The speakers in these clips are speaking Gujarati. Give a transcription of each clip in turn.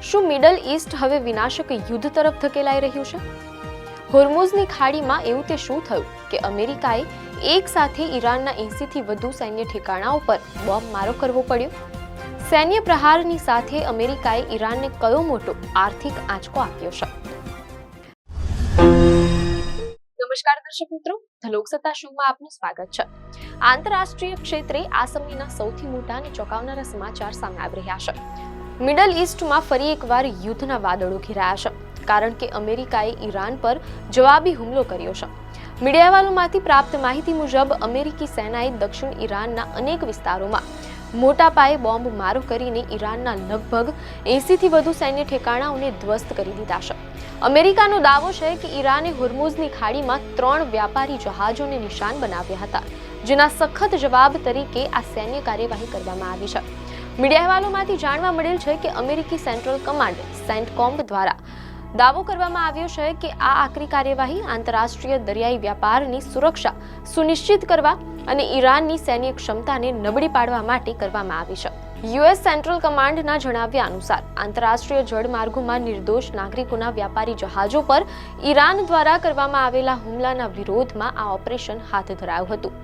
શું મિડલ ઈસ્ટ હવે વિનાશક યુદ્ધ તરફ ધકેલાઈ રહ્યું છે? હોર્મુઝની ખાડીમાં એવું તે શું થયું કે અમેરિકાએ એક સાથે ઈરાનના 80 થી વધુ સૈન્ય ઠેકાણાઓ પર બોમ્બ મારો કરવો પડ્યો? સૈન્ય પ્રહારની સાથે અમેરિકાએ ઈરાનને કયો મોટો આર્થિક આંચકો આપ્યો છે? નમસ્કાર દર્શક મિત્રો, ધ લોકસત્તા શોમાં આપનું સ્વાગત છે. આંતરરાષ્ટ્રીય ક્ષેત્રે આ સમયના સૌથી મોટા અને ચોંકાવનારા સમાચાર સામે આવી રહ્યા છે. મિડલ ઈસ્ટમાં ફરી એકવાર યુદ્ધના વાદળો ઘેરાયા છે, કારણ કે અમેરિકાએ ઈરાન પર જવાબી હુમલો કર્યો છે. મીડિયા અહેવાલોમાંથી પ્રાપ્ત માહિતી મુજબ અમેરિકી સેનાએ દક્ષિણ ઈરાનના અનેક વિસ્તારોમાં મોટા પાયે બોમ્બ મારો કરીને ઈરાનના લગભગ 80 થી વધુ સૈન્ય ઠેકાણાઓને ધ્વસ્ત કરી દીધા છે. અમેરિકાનો દાવો છે કે ઈરાને હોર્મુઝની ખાડીમાં 3 વ્યાપારી જહાજોને નિશાન બનાવ્યા હતા, જેના સખત જવાબ તરીકે આ સૈન્ય કાર્યવાહી કરવામાં આવી છે. મીડિયા અહેવાલોમાંથી જાણવા મળેલ છે કે અમેરિકી સેન્ટ્રલ કમાન્ડ સેન્ટકોમ દ્વારા દાવો કરવામાં આવ્યો છે કે આ આકરી કાર્યવાહી આંતરરાષ્ટ્રીય દરિયાઈ વ્યાપારની સુરક્ષા સુનિશ્ચિત કરવા અને ઈરાનની સૈન્ય ક્ષમતાને નબળી પાડવા માટે કરવામાં આવી છે. યુએસ સેન્ટ્રલ કમાન્ડના જણાવ્યા અનુસાર આંતરરાષ્ટ્રીય જળમાર્ગોમાં નિર્દોષ નાગરિકોના વ્યાપારી જહાજો પર ઈરાન દ્વારા કરવામાં આવેલા હુમલાના વિરોધમાં આ ઓપરેશન હાથ ધરાયું હતું.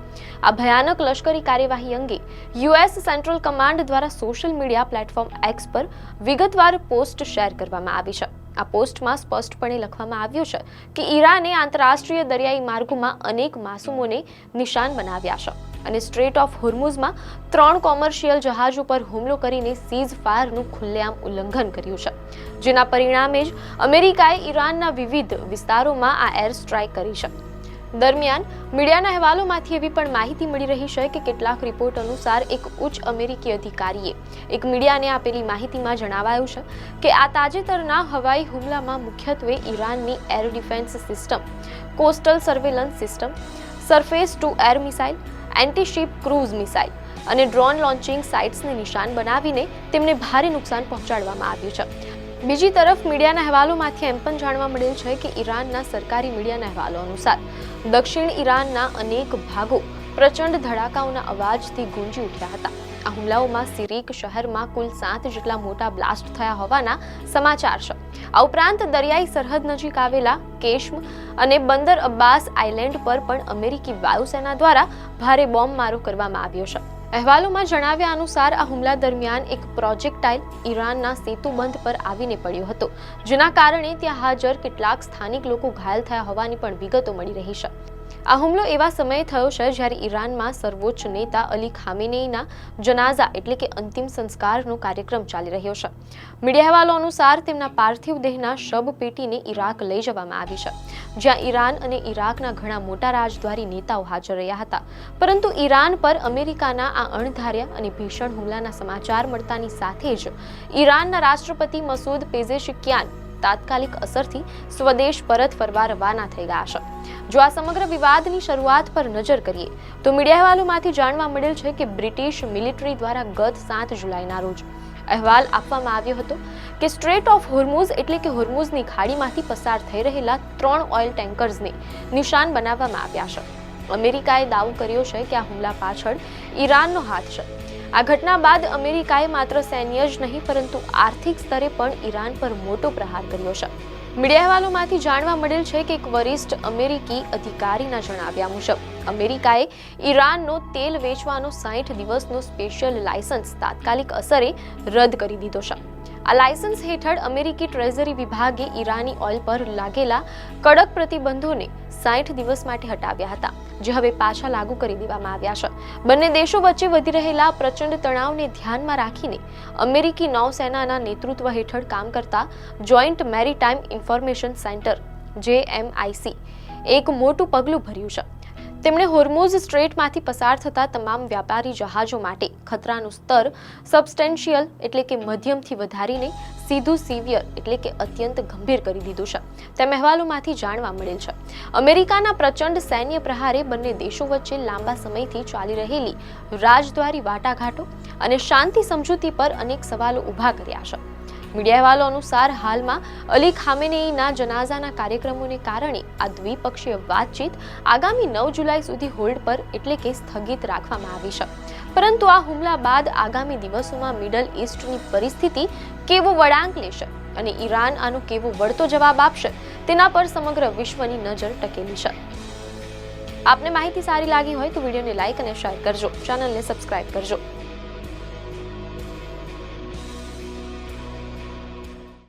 આ ભયાનક લશ્કરી કાર્યવાહી અંગે યુએસ સેન્ટ્રલ કમાન્ડ દ્વારા સોશિયલ મીડિયા પ્લેટફોર્મ એક્સ પર વિગતવાર પોસ્ટ શેર કરવામાં આવી છે. આ પોસ્ટમાં સ્પષ્ટપણે લખવામાં આવ્યું છે કે ઈરાને આંતરરાષ્ટ્રીય દરિયાઈ માર્ગોમાં અનેક માસૂમોને નિશાન બનાવ્યા છે અને સ્ટ્રેટ ઓફ હોર્મુઝમાં 3 કોમર્શિયલ જહાજો પર હુમલો કરીને સીઝ ફાયરનું ખુલ્લેઆમ ઉલ્લંઘન કર્યું છે, જેના પરિણામે જ અમેરિકાએ ઈરાનના વિવિધ વિસ્તારોમાં આ એર સ્ટ્રાઇક કરી છે. દરમિયાન મીડિયાના અહેવાલોમાંથી એવી પણ માહિતી મળી રહી છે કે કેટલાક રિપોર્ટ અનુસાર એક ઉચ્ચ અમેરિકી અધિકારીએ એક મીડિયાને આપેલી માહિતીમાં જણાવાયું છે કે આ તાજેતરના હવાઈ હુમલામાં મુખ્યત્વે ઈરાનની air defence system, coastal surveillance system, surface to air missile, anti-ship cruise missile અને ડ્રોન લોન્ચિંગ સાઇટ્સને નિશાન બનાવીને તેમને ભારે નુકસાન પહોંચાડવામાં આવ્યું છે. બીજી તરફ મીડિયાના અહેવાલોમાંથી એમ પણ જાણવા મળેલ છે કે ઈરાનના સરકારી મીડિયાના અહેવાલો અનુસાર દક્ષિણ ઈરાનના અનેક ભાગો પ્રચંડ ધડાકાઓના અવાજથી ગુંજી ઉઠ્યા હતા. આ હુમલાઓમાં સિરીક શહેરમાં કુલ 7 જેટલા મોટા બ્લાસ્ટ થયા હોવાના સમાચાર છે. આ ઉપરાંત દરિયાઈ સરહદ નજીક આવેલા કેશ્મ અને બંદર અબ્બાસ આઇલેન્ડ પર પણ અમેરિકી વાયુસેના દ્વારા ભારે બોમ્બ મારો કરવામાં આવ્યો છે. અહેવાલોમાં જણાવ્યા અનુસાર આ હુમલા દરમિયાન એક પ્રોજેક્ટાઇલ ઈરાનના સેતુબંધ પર આવીને પડ્યો હતો, જેના કારણે ત્યાં હાજર કેટલાક સ્થાનિક લોકો ઘાયલ થયા હોવાની પણ વિગતો મળી રહી છે. આ હુમલો એવા સમયે થયો છે જ્યારે ઈરાનમાં સર્વોચ્ચ નેતા અલી ખામેનેઈના જનાઝા એટલે કે અંતિમ સંસ્કારનો કાર્યક્રમ ચાલી રહ્યો છે. મીડિયા અહેવાલો અનુસાર તેમના પાર્થિવ દેહના શબ પેટીને ઈરાક લઈ જવામાં આવી છે, જ્યાં ઈરાન અને ઈરાકના ઘણા મોટા રાજદ્વારી નેતાઓ હાજર રહ્યા હતા. પરંતુ ઈરાન પર અમેરિકાના આ અણધાર્યા અને ભીષણ હુમલાના સમાચાર મળતાની સાથે જ ઈરાનના રાષ્ટ્રપતિ મસૂદ પેઝેશકિયાન તાત્કાલિક અસરથી સ્વદેશ પરત ફરવા રવાના થઈ ગયા છે. જો આ સમગ્ર વિવાદની શરૂઆત પર નજર કરીએ તો મીડિયા અહેવાલોમાંથી જાણવા મળેલ છે કે બ્રિટિશ મિલિટરી દ્વારા ગત 7 જુલાઈના રોજ અહેવાલ આપવામાં આવ્યો હતો કે સ્ટ્રેટ ઓફ હોર્મુઝ એટલે કે હોર્મુઝની ખાડીમાંથી પસાર થઈ રહેલા 3 ઓઇલ ટેન્કર્સને નિશાન બનાવવામાં આવ્યા છે. અમેરિકાએ દાવો કર્યો છે કે આ હુમલા પાછળ ઈરાનનો હાથ છે. આ ઘટના બાદ અમેરિકાએ માત્ર સૈન્ય જ નહીં પરંતુ આર્થિક સ્તરે પણ ઈરાન પર મોટો પ્રહાર કર્યો છે. મીડિયા અહેવાલોમાંથી જાણવા મળેલ છે કે એક વરિષ્ઠ અમેરિકી અધિકારીના જણાવ્યા મુજબ અમેરિકાએ ઈરાનનો તેલ વેચવાનો 60 દિવસનો સ્પેશિયલ લાયસન્સ તાત્કાલિક અસરે રદ કરી દીધો છે. આ લાયસન્સ હેઠળ અમેરિકી ટ્રેઝરી વિભાગે ઈરાની ઓઇલ પર લાગેલા કડક પ્રતિબંધોને 60 દિવસ માટે હટાવ્યા હતા, જે હવે પાછા લાગુ કરી દેવામાં આવ્યા છે. બંને દેશો વચ્ચે વધી રહેલા પ્રચંડ તણાવને ધ્યાનમાં રાખીને અમેરિકી નૌસેનાના નેતૃત્વ હેઠળ કામ કરતા joint maritime information centre JMIC એક મોટું પગલું ભર્યું છે. તેમણે હોર્મુઝ સ્ટ્રેટમાંથી પસાર થતા તમામ વ્યાપારી જહાજો માટે ખતરાનું સ્તર સબસ્ટેન્શિયલ એટલે કે મધ્યમથી વધારીને સીધું સિવિયર એટલે કે અત્યંત ગંભીર કરી દીધું છે, તેમ અહેવાલોમાંથી જાણવા મળેલ છે. અમેરિકાના પ્રચંડ સૈન્ય પ્રહારે બંને દેશો વચ્ચે લાંબા સમયથી ચાલી રહેલી રાજદ્વારી વાટાઘાટો અને શાંતિ સમજૂતી પર અનેક સવાલો ઊભા કર્યા છે. મીડિયા અહેવાલો અનુસાર હાલમાં અલી ખામેનેઈના જનાઝાના કાર્યક્રમોને કારણે આ દ્વિપક્ષીય વાતચીત આગામી 9 જુલાઈ સુધી હોલ્ડ પર એટલે કે સ્થગિત રાખવામાં આવી છે. પરંતુ આ હુમલા બાદ આગામી દિવસોમાં મિડલ ઈસ્ટની પરિસ્થિતિ કેવો વળાંક લેશે અને ઈરાન આનો કેવો વળતો જવાબ આપશે તેના પર સમગ્ર વિશ્વની નજર ટકેલી છે. આપને માહિતી સારી લાગી હોય તો વિડીયોને લાઈક અને શેર કરજો, ચેનલને સબસ્ક્રાઇબ કરજો.